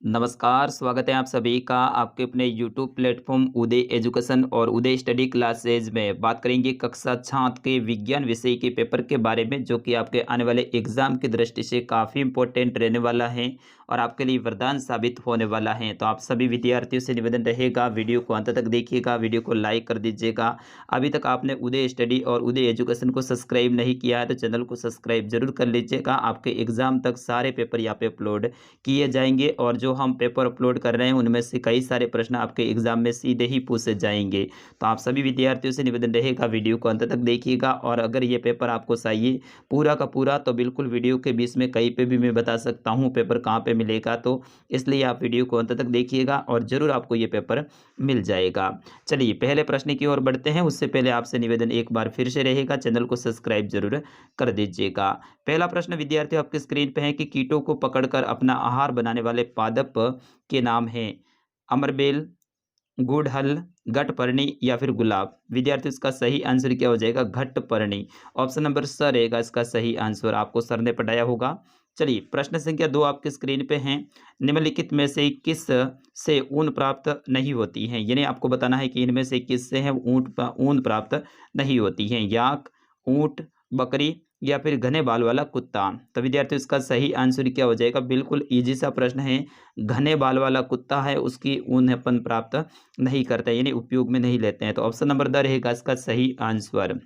नमस्कार, स्वागत है आप सभी का आपके अपने यूट्यूब प्लेटफॉर्म उदय एजुकेशन और उदय स्टडी क्लासेज में। बात करेंगे कक्षा 7 के विज्ञान विषय के पेपर के बारे में, जो कि आपके आने वाले एग्जाम की दृष्टि से काफ़ी इंपॉर्टेंट रहने वाला है और आपके लिए वरदान साबित होने वाला है। तो आप सभी विद्यार्थियों से निवेदन रहेगा, वीडियो को अंत तक देखिएगा, वीडियो को लाइक कर दीजिएगा। अभी तक आपने उदय स्टडी और उदय एजुकेशन को सब्सक्राइब नहीं किया है तो चैनल को सब्सक्राइब जरूर कर लीजिएगा। आपके एग्जाम तक सारे पेपर यहाँ पे अपलोड किए जाएंगे और जो हम पेपर अपलोड कर रहे हैं उनमें से कई सारे प्रश्न आपके एग्जाम में सीधे ही पूछे जाएंगे। तो आप सभी विद्यार्थियों से निवेदन रहेगा, वीडियो को अंत तक देखिएगा। और अगर ये पेपर आपको चाहिए पूरा का पूरा तो बिल्कुल वीडियो के बीच में कहीं पे भी मैं बता सकता हूँ पेपर कहाँ पे मिलेगा, तो इसलिए आप वीडियो को अंत तक देखिएगा और ज़रूर आपको ये पेपर मिल जाएगा। चलिए पहले प्रश्न की ओर बढ़ते हैं। उससे पहले आपसे निवेदन एक बार फिर से रहेगा, चैनल को सब्सक्राइब जरूर कर दीजिएगा। पहला प्रश्न विद्यार्थियों आपके स्क्रीन पे है कि कीटों को पकड़कर अपना आहार बनाने वाले पादप के नाम हैं अमरबेल, गुड़हल, घटपर्णी या फिर गुलाब। विद्यार्थियों इसका सही आंसर क्या हो जाएगा? घटपर्णी। ऑप्शन नंबर स रहेगा इसका सही आंसर, आपको सर ने पढ़ाया होगा। चलिए प्रश्न संख्या 2 आपके स्क्रीन पे हैं। निम्नलिखित में से किस से ऊन प्राप्त नहीं होती है? यानी आपको बताना है कि इनमें से किस से है ऊन प्राप्त नहीं होती है। याक, ऊंट, बकरी या फिर घने बाल वाला कुत्ता। तो विद्यार्थियों इसका सही आंसर क्या हो जाएगा? बिल्कुल इजी सा प्रश्न है। घने बाल वाला कुत्ता है उसकी ऊन अपन प्राप्त नहीं करते, यानी उपयोग में नहीं लेते हैं। तो ऑप्शन नंबर द रहेगा इसका सही आंसर।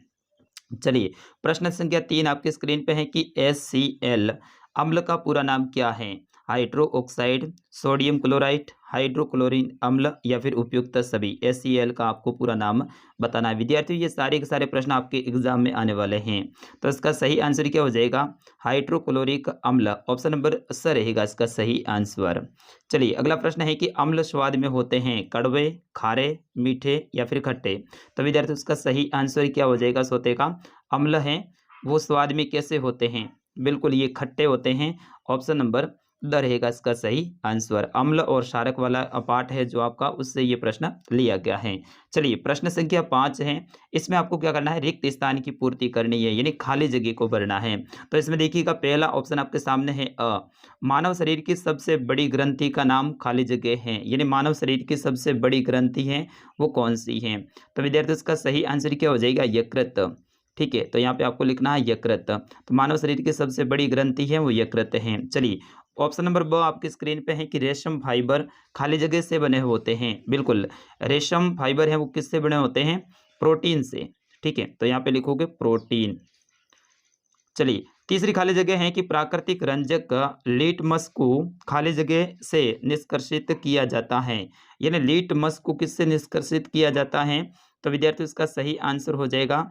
चलिए प्रश्न संख्या 3 आपके स्क्रीन पे है कि HCl अम्ल का पूरा नाम क्या है? हाइड्रो ऑक्साइड, सोडियम क्लोराइड, हाइड्रोक्लोरिन अम्ल या फिर उपयुक्त सभी। HCl का आपको पूरा नाम बताना है। विद्यार्थियों ये सारे के सारे प्रश्न आपके एग्जाम में आने वाले हैं, तो इसका सही आंसर क्या हो जाएगा? हाइड्रोक्लोरिक अम्ल। ऑप्शन नंबर स रहेगा इसका सही आंसर। चलिए अगला प्रश्न है कि अम्ल स्वाद में होते हैं कड़वे, खारे, मीठे या फिर खट्टे। तो विद्यार्थियों इसका सही आंसर क्या हो जाएगा? सोते का अम्ल हैं वो स्वाद में कैसे होते हैं? बिल्कुल ये खट्टे होते हैं। ऑप्शन नंबर द रहेगा इसका सही आंसर। अम्ल और क्षारक वाला पार्ट है जो आपका, उससे ये प्रश्न लिया गया है। चलिए प्रश्न संख्या 5 है। इसमें आपको क्या करना है? रिक्त स्थान की पूर्ति करनी है, यानी खाली जगह को भरना है। तो इसमें देखिएगा पहला ऑप्शन आपके सामने है अ। मानव शरीर की सबसे बड़ी ग्रंथि का नाम खाली जगह है, यानी मानव शरीर की सबसे बड़ी ग्रंथि है वो कौन सी है? तो विद्यार्थी इसका सही आंसर क्या हो जाएगा? यकृत। ठीक है, तो यहाँ पे आपको लिखना है यकृत। तो मानव शरीर की सबसे बड़ी ग्रंथि है वो यकृत है। चलिए ऑप्शन नंबर ब आपकी स्क्रीन पे है कि रेशम फाइबर खाली जगह से बने होते हैं। बिल्कुल रेशम फाइबर है वो किससे बने होते हैं? प्रोटीन से। ठीक है, तो यहाँ पे लिखोगे प्रोटीन। चलिए तीसरी खाली जगह है कि प्राकृतिक रंजक लिटमस को खाली जगह से निष्कर्षित किया जाता है, यानी लिटमस को किससे निष्कर्षित किया जाता है? तो विद्यार्थी इसका सही आंसर हो जाएगा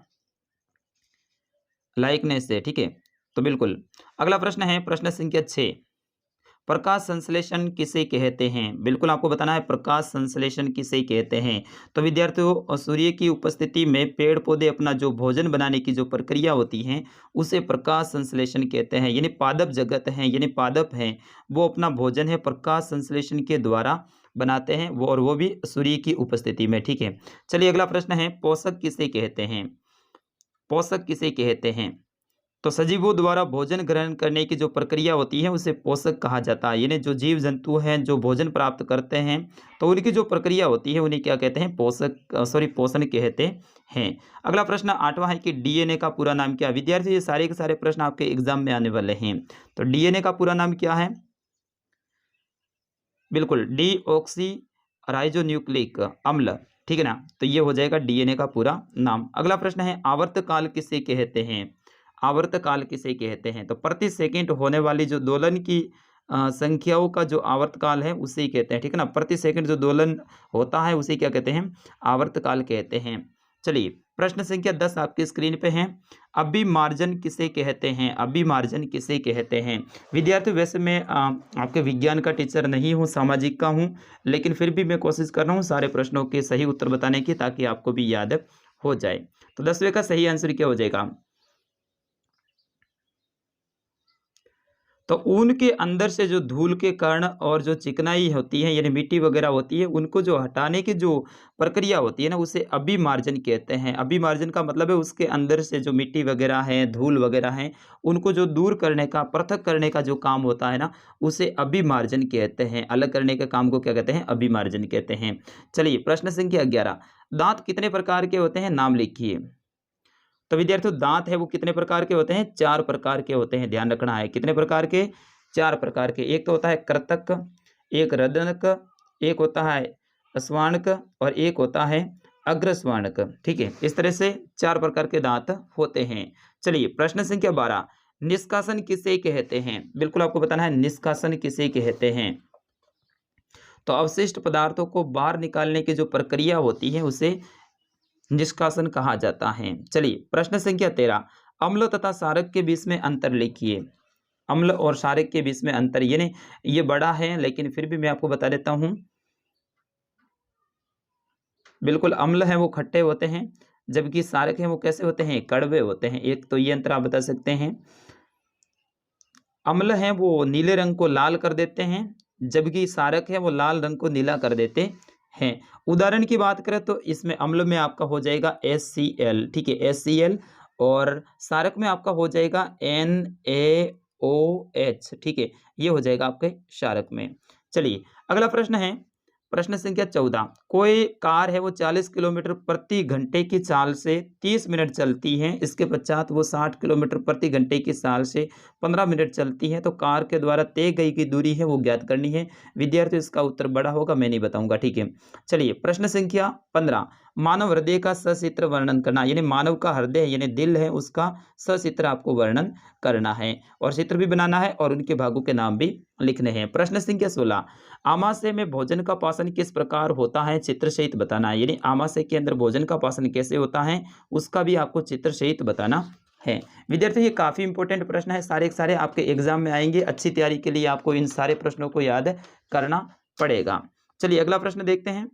लाइकनेस से। ठीक है, तो बिल्कुल अगला प्रश्न है प्रश्न संख्या 6। प्रकाश संश्लेषण किसे कहते हैं? बिल्कुल आपको बताना है प्रकाश संश्लेषण किसे कहते हैं। तो विद्यार्थियों सूर्य की उपस्थिति में पेड़ पौधे अपना जो भोजन बनाने की जो प्रक्रिया होती है उसे प्रकाश संश्लेषण कहते हैं। यानी पादप जगत है, यानी पादप है वो अपना भोजन है प्रकाश संश्लेषण के द्वारा बनाते हैं वो, और वो भी सूर्य की उपस्थिति में। ठीक है, चलिए अगला प्रश्न है पोषक किसे कहते हैं? पोषक किसे कहते हैं? तो सजीवों द्वारा भोजन ग्रहण करने की जो प्रक्रिया होती है उसे पोषक कहा जाता है। यानी जो जीव जंतु हैं जो भोजन प्राप्त करते हैं तो उनकी जो प्रक्रिया होती है उन्हें क्या कहते हैं? पोषण कहते हैं। अगला प्रश्न 8वां है कि डीएनए का पूरा नाम क्या है? विद्यार्थी ये सारे के सारे प्रश्न आपके एग्जाम में आने वाले हैं। तो डीएनए का पूरा नाम क्या है? बिल्कुल डी ऑक्सी राइजो न्यूक्लिक अम्ल। ठीक है ना, तो ये हो जाएगा डीएनए का पूरा नाम। अगला प्रश्न है आवर्तकाल किसे कहते हैं? आवर्तकाल किसे कहते हैं? तो प्रति सेकंड होने वाली जो दोलन की संख्याओं का जो आवर्तकाल है उसे ही कहते हैं। ठीक है ना, प्रति सेकंड जो दोलन होता है उसे क्या कहते हैं? आवर्तकाल कहते हैं। चलिए प्रश्न संख्या 10 आपकी स्क्रीन पे है। अभिमार्जन किसे कहते हैं? अभिमार्जन किसे कहते हैं? विद्यार्थी वैसे मैं आपके विज्ञान का टीचर नहीं हूँ, सामाजिक का हूँ, लेकिन फिर भी मैं कोशिश कर रहा हूँ सारे प्रश्नों के सही उत्तर बताने की ताकि आपको भी याद हो जाए। तो 10वें का सही आंसर क्या हो जाएगा? तो ऊन के अंदर से जो धूल के कण और जो चिकनाई होती है यानी मिट्टी वगैरह होती है, उनको जो हटाने की जो प्रक्रिया होती है ना, उसे अभिमार्जन कहते हैं। अभिमार्जन का मतलब है उसके अंदर से जो मिट्टी वगैरह है, धूल वगैरह है, उनको जो दूर करने का, पृथक करने का जो काम होता है ना, उसे अभिमार्जन कहते हैं। अलग करने के काम को क्या कहते हैं? अभिमार्जन कहते हैं। चलिए प्रश्न संख्या 11, दांत कितने प्रकार के होते हैं? नाम लिखिए। तो विद्यार्थियों, दांत है वो कितने प्रकार के होते हैं? 4 प्रकार के होते हैं, ध्यान रखना है। कितने प्रकार के? 4 प्रकार के। एक तो होता है कृतक, एक रदनक, एक होता है स्वर्णक और एक होता है अग्रस्वर्णक। ठीक है, इस तरह से 4 प्रकार के दांत होते हैं। चलिए प्रश्न संख्या 12, निष्कासन किसे कहते हैं? बिल्कुल आपको बताना है निष्कासन किसे कहते हैं। तो अवशिष्ट पदार्थों को बाहर निकालने की जो प्रक्रिया होती है उसे निष्कासन कहा जाता है। चलिए प्रश्न संख्या 13, अम्ल तथा क्षारक के बीच में अंतर लिखिए। अम्ल और क्षारक के बीच में अंतर, यानी ये बड़ा है लेकिन फिर भी मैं आपको बता देता हूं। बिल्कुल, अम्ल है वो खट्टे होते हैं, जबकि क्षारक है वो कैसे होते हैं? कड़वे होते हैं। एक तो ये अंतर आप बता सकते हैं। अम्ल है वो नीले रंग को लाल कर देते हैं, जबकि क्षारक है वो लाल रंग को नीला कर देते हैं। उदाहरण की बात करें तो इसमें अम्ल में आपका हो जाएगा HCl, ठीक है, HCl, और क्षारक में आपका हो जाएगा NaOH, ठीक है, ये हो जाएगा आपके क्षारक में। चलिए अगला प्रश्न है, प्रश्न संख्या 14, कोई कार है वो 40 किलोमीटर प्रति घंटे की चाल से 30 मिनट चलती है, इसके पश्चात वो 60 किलोमीटर प्रति घंटे की चाल से 15 मिनट चलती है, तो कार के द्वारा तय गई की दूरी है वो ज्ञात करनी है। विद्यार्थी इसका उत्तर बड़ा होगा, मैं नहीं बताऊंगा। ठीक है, चलिए प्रश्न संख्या 15, मानव हृदय का सचित्र वर्णन करना, यानी मानव का हृदय यानी दिल है उसका सचित्र आपको वर्णन करना है, और चित्र भी बनाना है और उनके भागों के नाम भी लिखने हैं। प्रश्न संख्या 16, आमाशय में भोजन का पाचन किस प्रकार होता है? चित्र सहित बताना है, यानी आमाशय के अंदर भोजन का पाचन कैसे होता है उसका भी आपको चित्र सहित बताना है। विद्यार्थी ये काफी इंपॉर्टेंट प्रश्न है, सारे के सारे आपके एग्जाम में आएंगे। अच्छी तैयारी के लिए आपको इन सारे प्रश्नों को याद करना पड़ेगा। चलिए अगला प्रश्न देखते हैं।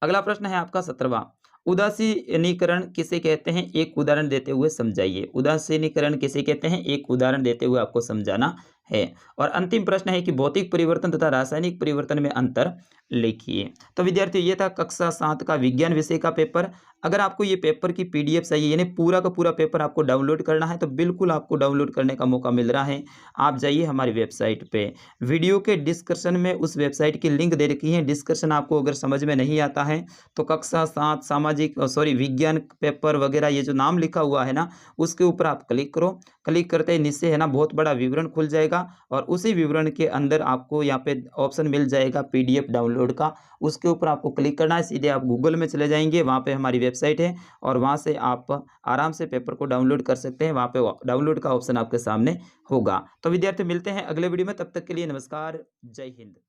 अगला प्रश्न है आपका 17वां, उदासीनीकरण किसे कहते हैं? एक उदाहरण देते हुए समझाइए। उदासीनीकरण किसे कहते हैं? एक उदाहरण देते हुए आपको समझाना है। और अंतिम प्रश्न है कि भौतिक परिवर्तन तथा रासायनिक परिवर्तन में अंतर लिखिए। तो विद्यार्थियों ये था कक्षा 7 का विज्ञान विषय का पेपर। अगर आपको ये पेपर की PDF चाहिए, यानी पूरा का पूरा पेपर आपको डाउनलोड करना है, तो बिल्कुल आपको डाउनलोड करने का मौका मिल रहा है। आप जाइए हमारी वेबसाइट पे, वीडियो के डिस्क्रिप्शन में उस वेबसाइट की लिंक दे रखी है। डिस्कशन आपको अगर समझ में नहीं आता है तो कक्षा 7 सामाजिक विज्ञान पेपर वगैरह ये जो नाम लिखा हुआ है ना, उसके ऊपर आप क्लिक करो। क्लिक करते ही नीचे है ना बहुत बड़ा विवरण खुल जाएगा, और उसी विवरण के अंदर आपको यहाँ पे ऑप्शन मिल जाएगा PDF डाउनलोड का। उसके ऊपर आपको क्लिक करना है, सीधे आप गूगल में चले जाएंगे, वहाँ पे हमारी वेबसाइट है और वहाँ से आप आराम से पेपर को डाउनलोड कर सकते हैं। वहाँ पे डाउनलोड का ऑप्शन आपके सामने होगा। तो विद्यार्थी मिलते हैं अगले वीडियो में, तब तक के लिए नमस्कार, जय हिंद।